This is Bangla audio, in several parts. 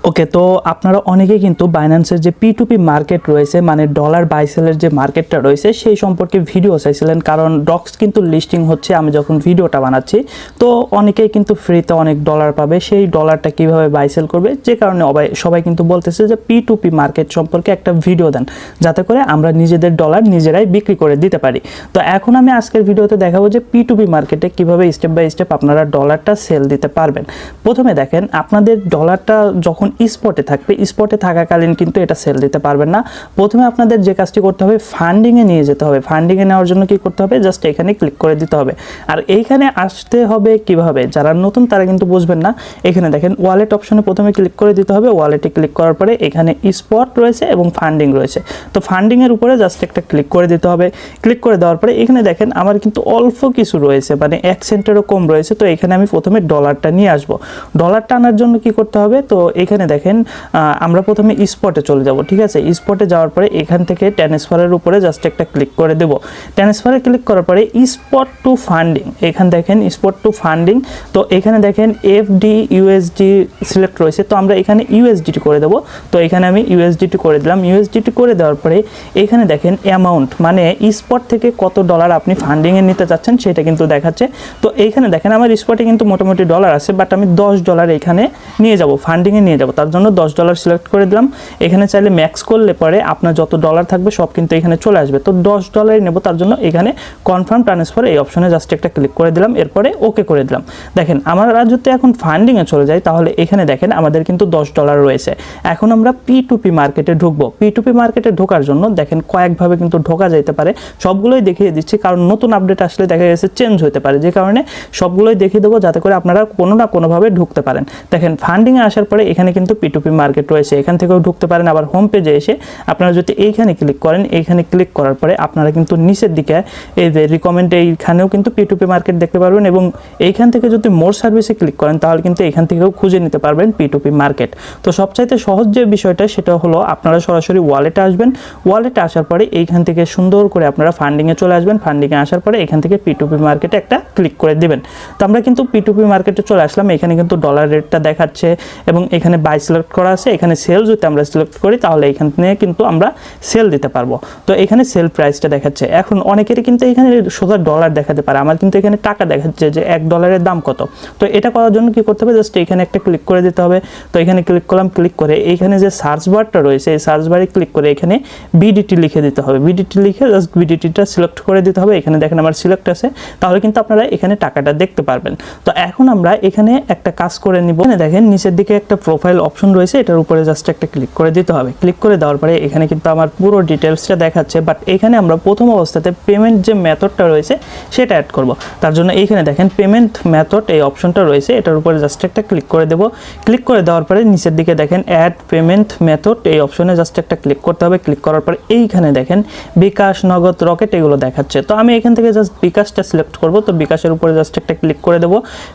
ওকে, তো আপনারা অনেকেই কিন্তু বাইন্যান্সের যে P2P মার্কেট রয়েছে, মানে ডলার বাই সেলের যে মার্কেটটা রয়েছে সেই সম্পর্কে ভিডিও চাইছিলেন, কারণ ডক্স কিন্তু লিস্টিং হচ্ছে আমি যখন ভিডিওটা বানাচ্ছি। তো অনেকেই কিন্তু ফ্রিতে অনেক ডলার পাবে, সেই ডলারটা কিভাবে বাই সেল করবে, যে কারণে সবাই কিন্তু বলতেছে যে P2P মার্কেট সম্পর্কে একটা ভিডিও দেন, যাতে করে আমরা নিজেদের ডলার নিজেরাই বিক্রি করে দিতে পারি। তো এখন আমি আজকের ভিডিওতে দেখাবো যে P2P মার্কেটে কিভাবে স্টেপ বাই স্টেপ আপনারা ডলারটা সেল দিতে পারবেন। প্রথমে দেখেন, আপনাদের ডলারটা যখন স্পটে থাকবে, স্পটে থাকাকালীন কিন্তু এটা সেল দিতে পারবেন না। প্রথমে আপনাদের যে কাজটি করতে হবে, ফান্ডিংয়ে নিয়ে যেতে হবে। ফান্ডিংয়ে নেওয়ার জন্য কি করতে হবে, জাস্ট এখানে ক্লিক করে দিতে হবে। আর এইখানে আসতে হবে কিভাবে, যারা নতুন তারা কিন্তু বুঝবেন না। এখানে দেখেন ওয়ালেট অপশনে প্রথমে ক্লিক করে দিতে হবে। ওয়ালেটে ক্লিক করার পরে এখানে স্পট রয়েছে এবং ফান্ডিং রয়েছে। তো ফান্ডিংয়ের উপরে জাস্ট একটা ক্লিক করে দিতে হবে। ক্লিক করে দেওয়ার পরে এখানে দেখেন আমার কিন্তু অল্প কিছু রয়েছে, মানে 1 সেন্টেরও কম রয়েছে। তো এখানে আমি প্রথমে ডলারটা নিয়ে আসবো। ডলারটা আনার জন্য কি করতে হবে, তো এখানে দেখেন আমরা প্রথমে স্পটে চলে যাব, ঠিক আছে। স্পটে যাওয়ার পরে এখান থেকে ট্রান্সফারের উপরে জাস্ট একটা ক্লিক করে দেব। ট্রান্সফারে ক্লিক করার পরে স্পট টু ফান্ডিং, এখানে দেখেন স্পট টু ফান্ডিং। তো এখানে দেখেন এফডি ইউএসডি সিলেক্ট রয়েছে, তো আমরা এখানে ইউএসডিটি করে দেব। তো এখানে আমি ইউএসডিটি করে দিলাম। ইউএসডিটি করে দেওয়ার পরে এখানে দেখেন অ্যামাউন্ট, মানে স্পট থেকে কত ডলার আপনি ফান্ডিংয়ে নিতে চাচ্ছেন সেটা কিন্তু দেখাচ্ছে। তো এইখানে দেখেন আমার স্পটে কিন্তু মোটামুটি ডলার আছে, বাট আমি $10 এখানে নিয়ে যাব, ফান্ডিংয়ে নিয়ে যাব। তার জন্য $10 সিলেক্ট করে দিলাম। এখানে চাইলে ম্যাক্স করলে পরে আপনার যত ডলার থাকবে সব কিন্তু এখানে চলে আসবে। তো $10 নেব, তার জন্য এখানে কনফার্ম ট্রান্সফার এই অপশনে জাস্ট একটা ক্লিক করে দিলাম, এরপরে ওকে করে দিলাম। দেখেন আমরা যদি এখন ফান্ডিংয়ে চলে যাই, তাহলে এখানে দেখেন আমাদের কিন্তু $10 রয়েছে। এখন আমরা P2P মার্কেটে ঢুকবো। P2P মার্কেটে ঢোকার জন্য দেখেন কয়েকভাবে কিন্তু ঢোকা যেতে পারে, সবগুলোই দেখিয়ে দিচ্ছি, কারণ নতুন আপডেট আসলে দেখা গেছে চেঞ্জ হতে পারে, যে কারণে সবগুলোই দেখিয়ে দেবো যাতে করে আপনারা কোনো না কোনোভাবে ঢুকতে পারেন। দেখেন ফান্ডিংয়ে আসার পরে এখানে কিন্তু P2P মার্কেট রয়েছে, এখান থেকেও ঢুকতে পারেন। আবার হোম পেজে এসে আপনারা যদি এইখানে ক্লিক করেন, এইখানে ক্লিক করার পরে আপনারা কিন্তু নিচের দিকে এই যে রিকমেন্ড, এইখানেও কিন্তু P2P মার্কেট দেখতে পারবেন। এবং এইখান থেকে যদি মোর সার্ভিসে ক্লিক করেন, তাহলে কিন্তু এখান থেকেও খুঁজে নিতে পারবেন P2P মার্কেট। তো সবচাইতে সহজ যে বিষয়টা সেটা হলো আপনারা সরাসরি ওয়ালেটে আসবেন। ওয়ালেটে আসার পরে এইখান থেকে সুন্দর করে আপনারা ফান্ডিংয়ে চলে আসবেন। ফান্ডিংয়ে আসার পরে এখান থেকে P2P মার্কেটে একটা ক্লিক করে দিবেন। তো আমরা কিন্তু P2P মার্কেটে চলে আসলাম। এখানে কিন্তু ডলার রেটটা দেখাচ্ছে এবং এখানে বাই সিলেক্ট করা আছে। এখানে সেল যদি আমরা সিলেক্ট করি, তাহলে এখান থেকে কিন্তু আমরা সেল দিতে পারবো। তো এখানে সেল প্রাইসটা দেখাচ্ছে। এখন অনেকেরই কিন্তু এখানে সোজা ডলার দেখাতে পারে, আমার কিন্তু এখানে টাকা দেখাচ্ছে যে $1 দাম কত। তো এটা করার জন্য কি করতে হবে, জাস্ট এখানে একটা ক্লিক করে দিতে হবে। তো এখানে ক্লিক করলাম, ক্লিক করে এইখানে যে সার্চ বারটা রয়েছে, এই সার্চ বারে ক্লিক করে এখানে বিডিটি লিখে দিতে হবে। বিডিটি লিখে জাস্ট বিডিটিটা সিলেক্ট করে দিতে হবে। এখানে দেখেন আমার সিলেক্ট আছে, তাহলে কিন্তু আপনারা এখানে টাকাটা দেখতে পারবেন। তো এখন আমরা এখানে একটা কাজ করে নিব। এখানে দেখেন নিচের দিকে একটা প্রোফাইল অপশন রয়েছে, এটার উপরে জাস্ট একটা ক্লিক করে দিতে হবে। ক্লিক করে দেওয়ার পরে এখানে কিন্তু আমার পুরো ডিটেলসটা দেখাচ্ছে, বাট এখানে আমরা প্রথম অবস্থাতে পেমেন্ট যে মেথডটা রয়েছে সেটা অ্যাড করব। তার জন্য এইখানে দেখেন পেমেন্ট মেথড এই অপশনটা রয়েছে, এটার উপরে জাস্ট একটা ক্লিক করে দেব। ক্লিক করে দেওয়ার পরে নিচের দিকে দেখেন অ্যাড পেমেন্ট মেথড এই অপশনে জাস্ট একটা ক্লিক করতে হবে। ক্লিক করার পরে এইখানে দেখেন বিকাশ, নগদ, রকেট এগুলো দেখাচ্ছে। তো আমি এখান থেকে জাস্ট বিকাশটা সিলেক্ট করব। তো বিকাশের উপরে জাস্ট একটা ক্লিক করে দেব।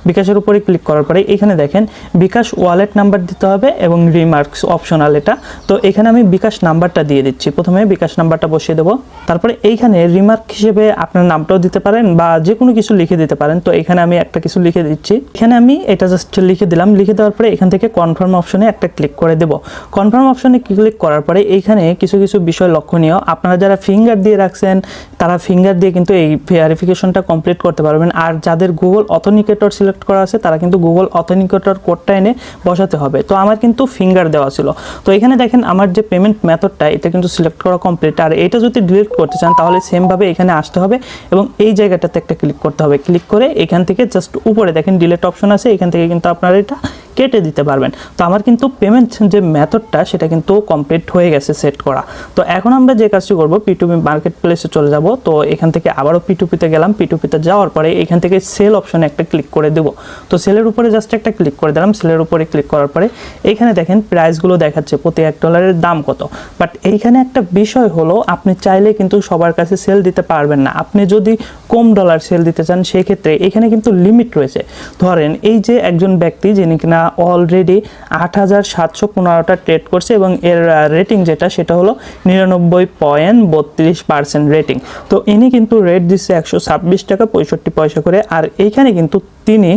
বিকাশের উপরে ক্লিক করার পরে এখানে দেখেন বিকাশ ওয়ালেট নাম্বার দিতে হবে এবং রিমার্কস অপশনাল এটা। তো এখানে আমি বিকাশ নাম্বারটা দিয়ে দিচ্ছি। প্রথমে বিকাশ নাম্বারটা বসিয়ে দেবো। তারপরে এইখানে রিমার্ক হিসেবে আপনার নামটাও দিতে পারেন বা যে কোনো কিছু লিখে দিতে পারেন। তো এখানে আমি একটা কিছু লিখে দিচ্ছি। এখানে আমি এটা জাস্ট লিখে দিলাম। লিখে দেওয়ার পরে এখান থেকে কনফার্ম অপশনে একটা ক্লিক করে দেব। কনফার্ম অপশনে ক্লিক করার পরে এইখানে কিছু কিছু বিষয় লক্ষণীয়, আপনারা যারা ফিঙ্গার দিয়ে রাখছেন তারা ফিঙ্গার দিয়ে কিন্তু এই ভেরিফিকেশনটা কমপ্লিট করতে পারবেন। আর যাদের গুগল অথেন্টিকেটর সিলেক্ট করা আছে তারা কিন্তু গুগল অথেন্টিকেটর কোডটা এনে বসাতে হবে। তো আমার কিন্তু ফিঙ্গার দেওয়া ছিল। তো এখানে দেখেন আমার যে পেমেন্ট মেথডটা এটা কিন্তু সিলেক্ট করা কমপ্লিট। আর এটা যদি ডিলিট করতে চান তাহলে সেমভাবে এখানে আসতে হবে এবং এই জায়গাটাতে একটা ক্লিক করতে হবে। ক্লিক করে এখান থেকে জাস্ট উপরে দেখেন ডিলিট অপশন আছে, এখান থেকে কিন্তু আপনারা এটা কেটে দিতে পারবেন। তো আমার কিন্তু পেমেন্ট যে মেথডটা সেটা কিন্তু কমপ্লিট হয়ে গেছে সেট করা। তো এখন আমরা যে কাজটি করব, P2P মার্কেট প্লেসে চলে যাব। তো এখান থেকে আবারও P2P-তে গেলাম। P2P-তে যাওয়ার পরে এখান থেকে সেল অপশনে একটা ক্লিক করে দেব। তো সেলের উপরে জাস্ট একটা ক্লিক করে দিলাম। সেলের উপরে ক্লিক করার পরে এইখানে দেখেন প্রাইসগুলো দেখাচ্ছে প্রতি $1 দাম কত। বাট এইখানে একটা বিষয় হলো, আপনি চাইলে কিন্তু সবার কাছে সেল দিতে পারবেন না। আপনি যদি কম ডলার সেল দিতে চান সেক্ষেত্রে এখানে কিন্তু লিমিট রয়েছে। ধরেন এই যে একজন ব্যক্তি যিনি কিনা অলরেডি 8715টা ট্রেড করছে এবং এর রেটিং যেটা সেটা হলো 99.32% রেটিং। তো ইনি কিন্তু রেট দিচ্ছে 126 টাকা 65 পয়সা করে। আর এইখানে কিন্তু তিনি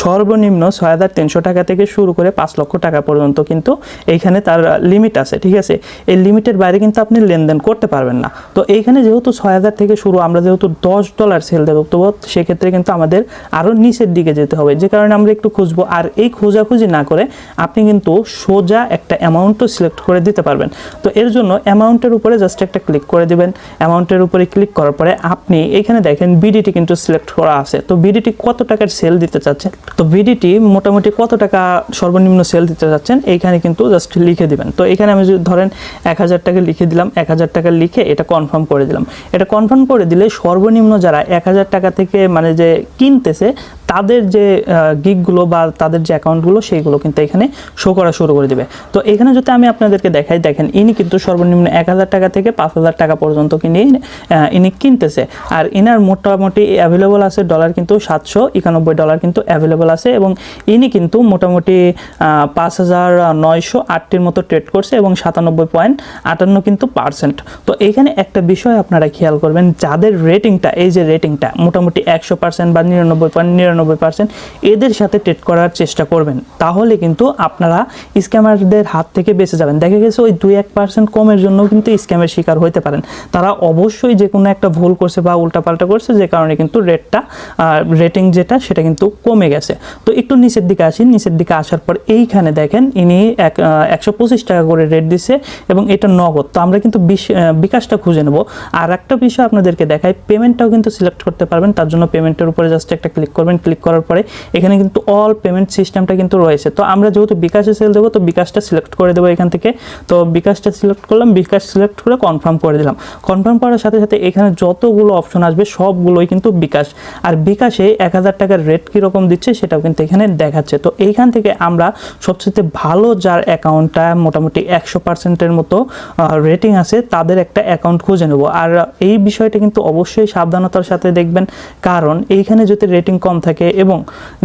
সর্বনিম্ন 6300 টাকা থেকে শুরু করে 5 লক্ষ টাকা পর্যন্ত কিন্তু এইখানে তার লিমিট আছে, ঠিক আছে। এই লিমিটের বাইরে কিন্তু আপনি লেনদেন করতে পারবেন না। তো এইখানে যেহেতু 6000 থেকে শুরু, আমরা যেহেতু $10 সেল দেবো, তো সেক্ষেত্রে কিন্তু আমাদের আরও নিচের দিকে যেতে হবে, যে কারণে আমরা একটু খুঁজবো। আর এই খোঁজাখুঁজি না করে আপনি কিন্তু সোজা একটা অ্যামাউন্টও সিলেক্ট করে দিতে পারবেন। তো এর জন্য অ্যামাউন্টের উপরে জাস্ট একটা ক্লিক করে দিবেন। অ্যামাউন্টের উপরে ক্লিক করার পরে আপনি এখানে দেখেন বিডিটি কিন্তু সিলেক্ট করা আছে। তো বিডিটি কত টাকার সেল দিতে চাচ্ছেন, তো বিডিটি মোটামুটি কত টাকা সর্বনিম্ন সেল দিতে চাচ্ছেন এইখানে কিন্তু জাস্ট লিখে দিবেন। তো এখানে আমি যদি ধরেন 1000 টাকা লিখে দিলাম, 1000 টাকা লিখে এটা কনফার্ম করে দিলাম। এটা কনফার্ম করে দিলে সর্বনিম্ন যারা 1000 টাকা থেকে মানে যে কিনতেছে তাদের যে গিগগুলো বা তাদের যে অ্যাকাউন্টগুলো সেইগুলো কিন্তু এখানে শো করা শুরু করে দেবে। তো এখানে যদি আমি আপনাদেরকে দেখাই, দেখেন ইনি কিন্তু সর্বনিম্ন 1000 টাকা থেকে 5000 টাকা পর্যন্ত ইনি কিনতেছে। আর ইনার মোটামুটি অ্যাভেলেবল আছে ডলার কিন্তু $791 কিন্তু অ্যাভেলেবল আছে এবং ইনি কিন্তু মোটামুটি 5908টির মতো ট্রেড করছে এবং 97.58 কিন্তু %। তো এইখানে একটা বিষয় আপনারা খেয়াল করবেন, যাদের রেটিংটা এই যে রেটিংটা মোটামুটি 100% বা 99.99% এদের সাথে ট্রেড করার চেষ্টা করবেন, তাহলে কিন্তু আপনারা স্ক্যামারদের হাত থেকে বেঁচে যাবেন। দেখা গেছে ওই 2-1% কমের জন্য কিন্তু স্ক্যামের শিকার হতে পারেন। তারা অবশ্যই যে কোনো একটা ভুল করছে বা উল্টাপাল্টা করছে, যে কারণে কিন্তু রেটিং যেটা সেটা কিন্তু কমে গেছে। তো একটু নিচের দিকে আসি, নিচের দিকে আসার পর এইখানে দেখেন ইনি 125 টাকা করে রেট দিছে এবং এটা নগদ। তো আমরা কিন্তু বিকাশটা খুঁজে নেব। আর একটা বিষয় আপনাদেরকে দেখাই, পেমেন্টটাও কিন্তু সিলেক্ট করতে পারবেন। তার জন্য পেমেন্টের উপরে জাস্ট একটা ক্লিক করবেন। ক্লিক করার পরে এখানে কিন্তু অল পেমেন্ট সিস্টেমটা কিন্তু রয়েছে। তো আমরা যেহেতু বিকাশে সেল দেবো, তো বিকাশটা সিলেক্ট করে দেবো এখান থেকে। তো বিকাশটা সিলেক্ট করলাম, বিকাশ সিলেক্ট করে কনফার্ম করে দিলাম। কনফার্ম করার সাথে সাথে এখানে যতগুলো অপশন আসবে সবগুলোই কিন্তু বিকাশ। আর বিকাশে 1000 টাকার রেট কীরকম দিচ্ছে সেটাও কিন্তু এখানে দেখাচ্ছে। তো এইখান থেকে আমরা সবচেয়ে ভালো যার অ্যাকাউন্টটা মোটামুটি 100%-এর মতো রেটিং আছে তাদের একটা অ্যাকাউন্ট খুঁজে নেব। আর এই বিষয়টা কিন্তু অবশ্যই সাবধানতার সাথে দেখবেন, কারণ এইখানে যদি রেটিং কম থাকে এবং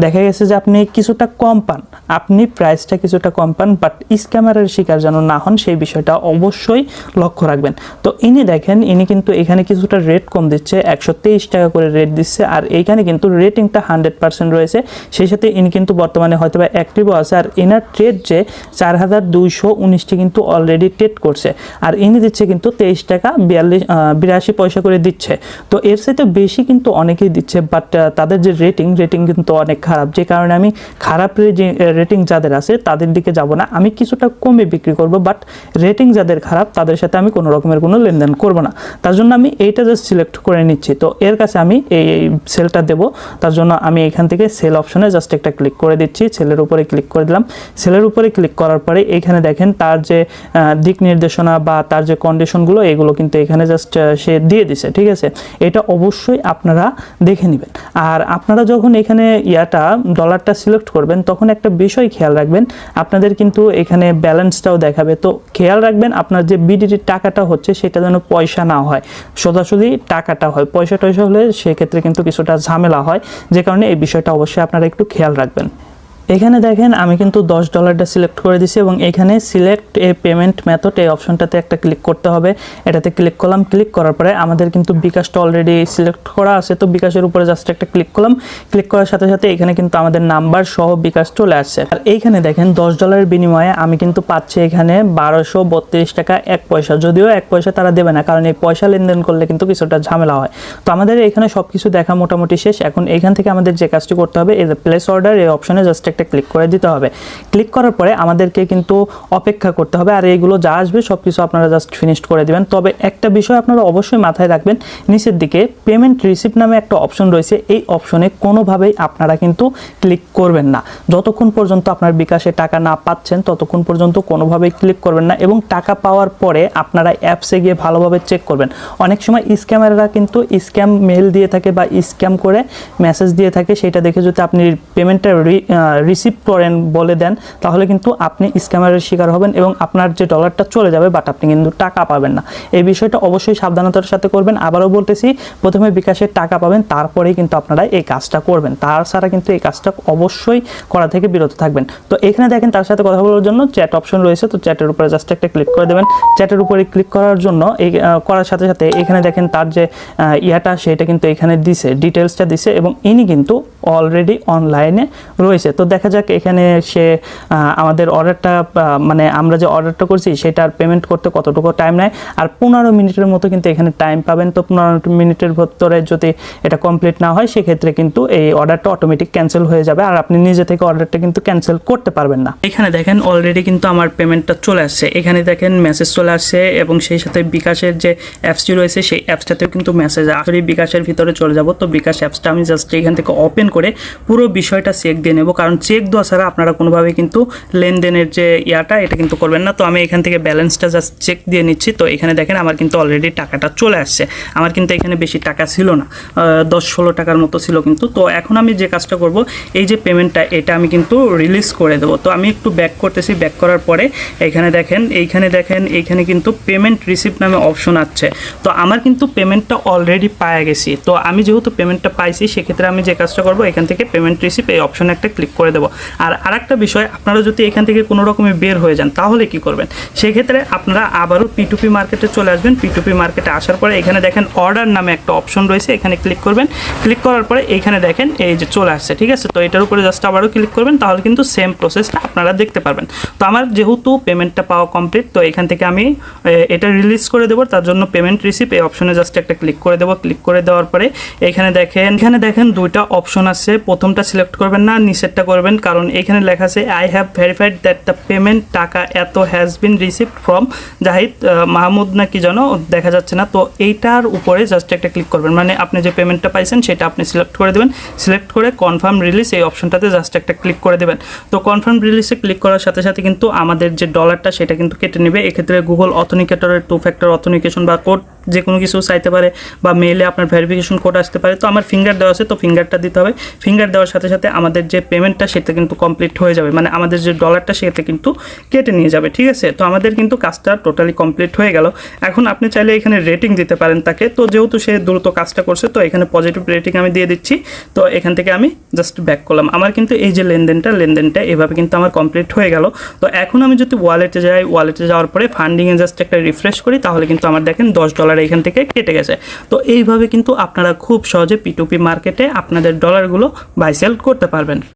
দেখা গেছে যে আপনি কিছুটা কম পান, আপনি প্রাইসটা কিছুটা কম পান, বাট স্ক্যামারের শিকার যেন না হন সেই বিষয়টা অবশ্যই লক্ষ্য রাখবেন। তো ইনি দেখেন ইনি কিন্তু এখানে কিছুটা রেট কম দিচ্ছে, 123 টাকা করে রেট দিচ্ছে। আর এইখানে কিন্তু রেটিংটা 100% রয়েছে, সেই সাথে ইনি কিন্তু বর্তমানে হয়তো বা অ্যাক্টিভও আছে। আর এনার ট্রেড যে 4219টি কিন্তু অলরেডি ট্রেড করছে। আর ইনি দিচ্ছে কিন্তু 23 টাকা 82 পয়সা করে দিচ্ছে। তো এর সাথে বেশি কিন্তু অনেকেই দিচ্ছে, বাট তাদের যে রেটিং কিন্তু অনেক খারাপ, যে কারণে আমি খারাপ রেটিং যাদের আছে তাদের দিকে যাব না, আমি কিছুটা কমে বিক্রি করব। বাট রেটিং যাদের খারাপ তাদের সাথে আমি কোনো রকমের কোনো লেনদেন করব না। তার জন্য আমি এইটা জাস্ট সিলেক্ট করে নিচ্ছি। তো এর কাছে আমি এই সেলটা দেব, তার জন্য আমি এখান থেকে সেল অপশনে জাস্ট একটা ক্লিক করে দিচ্ছি। সেলের উপরে ক্লিক করে দিলাম। সেলের উপরে ক্লিক করার পরে এইখানে দেখেন তার যে দিক নির্দেশনা বা তার যে কন্ডিশনগুলো এগুলো কিন্তু এখানে জাস্ট সে দিয়ে দিছে, ঠিক আছে। এটা অবশ্যই আপনারা দেখে নেবেন। আর আপনারা যখন এখানে ডলারটা সিলেক্ট করবেন তখন একটা বিষয় খেয়াল রাখবেন, আপনাদের কিন্তু এখানে ব্যালেন্সটাও দেখাবে। তো খেয়াল রাখবেন আপনার যে বিডিটির টাকাটা হচ্ছে সেটা যেন পয়সা না হয়, সোজাসুজি টাকাটা হয়। পয়সা হলে সেক্ষেত্রে কিন্তু কিছুটা ঝামেলা হয়, যে কারণে এই বিষয়টা অবশ্যই আপনারা একটু খেয়াল রাখবেন। এখানে দেখেন আমি কিন্তু $10টা সিলেক্ট করে দিছি এবং এখানে সিলেক্ট এ পেমেন্ট মেথড এই অপশনটাতে একটা ক্লিক করতে হবে। এটাতে ক্লিক করলাম। ক্লিক করার পরে আমাদের কিন্তু বিকাশটা অলরেডি সিলেক্ট করা আছে, তো বিকাশের উপরে জাস্ট একটা ক্লিক করলাম। ক্লিক করার সাথে সাথে এখানে কিন্তু আমাদের নাম্বার সহ বিকাশ চলে আসছে। আর এইখানে দেখেন $10 বিনিময়ে আমি কিন্তু পাচ্ছি এখানে 1232 টাকা 1 পয়সা। যদিও 1 পয়সা তারা দেবে না, কারণ এই পয়সা লেনদেন করলে কিন্তু কিছুটা ঝামেলা হয়। তো আমাদের এখানে সব কিছু দেখা মোটামুটি শেষ। এখন এইখান থেকে আমাদের যে কাজটি করতে হবে, এই প্লেস অর্ডার এই অপশনে জাস্ট একটা ক্লিক করে দিতে হবে। ক্লিক করার পরে আমাদেরকে কিন্তু অপেক্ষা করতে হবে। আর এইগুলো যা আসবে সব কিছু আপনারা জাস্ট ফিনিশড করে দিবেন। তবে একটা বিষয় আপনারা অবশ্যই মাথায় রাখবেন, নিচের দিকে পেমেন্ট রিসিপ্ট নামে একটা অপশন রয়েছে, এই অপশনে কোনোভাবেই আপনারা কিন্তু ক্লিক করবেন না। যতক্ষণ পর্যন্ত আপনার বিকাশে টাকা না পাচ্ছেন ততক্ষণ পর্যন্ত কোনোভাবেই ক্লিক করবেন না। এবং টাকা পাওয়ার পরে আপনারা অ্যাপসে গিয়ে ভালোভাবে চেক করবেন। অনেক সময় স্ক্যামাররা কিন্তু স্ক্যাম মেল দিয়ে থাকে বা স্ক্যাম করে মেসেজ দিয়ে থাকে, সেটা দেখে যদি আপনি পেমেন্টটা রিসিভ করেন বলে দেন, তাহলে কিন্তু আপনি স্ক্যামারের শিকার হবেন এবং আপনার যে ডলারটা চলে যাবে, বাট আপনি কিন্তু টাকা পাবেন না। এই বিষয়টা অবশ্যই সাবধানতার সাথে করবেন। আবারও বলতেছি, প্রথমে বিকাশের টাকা পাবেন, তারপরেই কিন্তু আপনারা এই কাজটা করবেন। তাছাড়া কিন্তু এই কাজটা অবশ্যই করা থেকে বিরত থাকবেন। তো এখানে দেখেন তার সাথে কথা বলার জন্য চ্যাট অপশন রয়েছে, তো চ্যাটের উপরে জাস্ট একটা ক্লিক করে দেবেন। চ্যাটের উপরে ক্লিক করার জন্য এই করার সাথে সাথে এখানে দেখেন তার যে ইয়াটা সেটা কিন্তু এখানে দিছে, ডিটেলসটা দিছে এবং ইনি কিন্তু অলরেডি অনলাইনে রয়েছে। তো দেখা যাক এখানে সে আমাদের অর্ডারটা মানে আমরা যে অর্ডারটা করছি সেটার পেমেন্ট করতে কতটুকু টাইম নেয়। আর 15 মিনিটের মতো কিন্তু এখানে টাইম পাবেন। তো 15 মিনিটের ভিতরে যদি এটা কমপ্লিট না হয় সেক্ষেত্রে কিন্তু এই অর্ডারটা অটোমেটিক ক্যান্সেল হয়ে যাবে, আর আপনি নিজে থেকে অর্ডারটা কিন্তু ক্যান্সেল করতে পারবেন না। এখানে দেখেন অলরেডি কিন্তু আমার পেমেন্টটা চলে আসছে। এখানে দেখেন মেসেজ চলে আসছে এবং সেই সাথে বিকাশের যে অ্যাপসটি রয়েছে সেই অ্যাপসটাতেও কিন্তু মেসেজ আসলে বিকাশের ভিতরে চলে যাব। তো বিকাশ অ্যাপসটা আমি জাস্ট এখান থেকে ওপেন করে পুরো বিষয়টা চেক দিয়ে নেব, কারণ চেক দেওয়া ছাড়া আপনারা কোনোভাবে কিন্তু লেনদেনের যে ইয়াটা এটা কিন্তু করবেন না। তো আমি এখান থেকে ব্যালেন্সটা জাস্ট চেক দিয়ে নিচ্ছি। তো এখানে দেখেন আমার কিন্তু অলরেডি টাকাটা চলে আসছে। আমার কিন্তু এখানে বেশি টাকা ছিল না, 10-16 টাকার মতো ছিল কিন্তু। তো এখন আমি যে কাজটা করব, এই যে পেমেন্টটা এটা আমি কিন্তু রিলিজ করে দেবো। তো আমি একটু ব্যাক করতেছি, ব্যাক করার পরে এইখানে দেখেন এইখানে কিন্তু পেমেন্ট রিসিপ্ট নামে অপশন আছে। তো আমার কিন্তু পেমেন্টটা অলরেডি পাওয়া গেছি। তো আমি যেহেতু পেমেন্টটা পাইছি সেক্ষেত্রে আমি যে কাজটা করব, এখান থেকে পেমেন্ট রিসিপ্ট এই অপশনে একটা ক্লিক করে দেবো। আর আরেকটা বিষয়, আপনারা যদি এখান থেকে কোনো রকমে বের হয়ে যান তাহলে কি করবেন, সেক্ষেত্রে আপনারা আবারও P2P মার্কেটে চলে আসবেন। P2P মার্কেটে আসার পরে এখানে দেখেন অর্ডার নামে একটা অপশন রয়েছে, এখানে ক্লিক করবেন। ক্লিক করার পরে এইখানে দেখেন এই যে চলে আসছে, ঠিক আছে। তো এটার উপরে জাস্ট আবারও ক্লিক করবেন, তাহলে কিন্তু সেম প্রসেসটা আপনারা দেখতে পারবেন। তো আমার যেহেতু পেমেন্টটা পাওয়া কমপ্লিট, তো এখান থেকে আমি এটা রিলিজ করে দেবো। তার জন্য পেমেন্ট রিসিপ্ট এই অপশনে জাস্ট একটা ক্লিক করে দেবো। ক্লিক করে দেওয়ার পরে এখানে দেখেন দুইটা অপশন আছে। প্রথমটা সিলেক্ট করবেন না, নিচেরটা করবেন, কারণ এখানে লেখা আছে I have verified that the payment টাকা এত has been received from Zahid Mahmud না কি যেন দেখা যাচ্ছে না। তো এইটার উপরে জাস্ট একটা ক্লিক করবেন, মানে আপনি যে পেমেন্টটা পাইছেন সেটা আপনি সিলেক্ট করে দেবেন। সিলেক্ট করে কনফার্ম রিলিজ এই অপশনটাতে জাস্ট একটা ক্লিক করে দেবেন। তো কনফার্ম রিলিজে ক্লিক করার সাথে সাথে কিন্তু আমাদের যে ডলারটা সেটা কিন্তু কেটে নেবে। এক্ষেত্রে গুগল অথেন্টিকেটরের 2 ফ্যাক্টর অথেন্টিকেশন বা কোড যে কোনো কিছু চাইতে পারে, বা মেইলে আপনার ভেরিফিকেশন কোড আসতে পারে। তো আমার ফিঙ্গার দেওয়া আছে, তো ফিঙ্গারটা দিতে হবে। ফিঙ্গার দেওয়ার সাথে সাথে আমাদের যে পেমেন্টটা সেটা কিন্তু কমপ্লিট হয়ে যাবে, মানে আমাদের যে ডলারটা সেটা কিন্তু কেটে নিয়ে যাবে, ঠিক আছে। তো আমাদের কিন্তু কাজটা টোটালি কমপ্লিট হয়ে গেল। এখন আপনি চাইলে এখানে রেটিং দিতে পারেন তাকে। তো যেহেতু সে দ্রুত কাজটা করছে, তো এখানে পজিটিভ রেটিং আমি দিয়ে দিচ্ছি। তো এখান থেকে আমি জাস্ট ব্যাক করলাম। আমার কিন্তু এই যে লেনদেনটা এভাবে কিন্তু আমার কমপ্লিট হয়ে গেল। তো এখন আমি যদি ওয়ালেটে যাই, ওয়ালেটে যাওয়ার পরে ফান্ডিংয়ে জাস্ট একটা রিফ্রেশ করি, তাহলে কিন্তু আমার দেখেন $10 এখান থেকে কেটে গেছে। তো এইভাবে কিন্তু আপনারা খুব সহজে P2P মার্কেটে আপনাদের ডলারগুলো বাই সেল করতে পারবেন।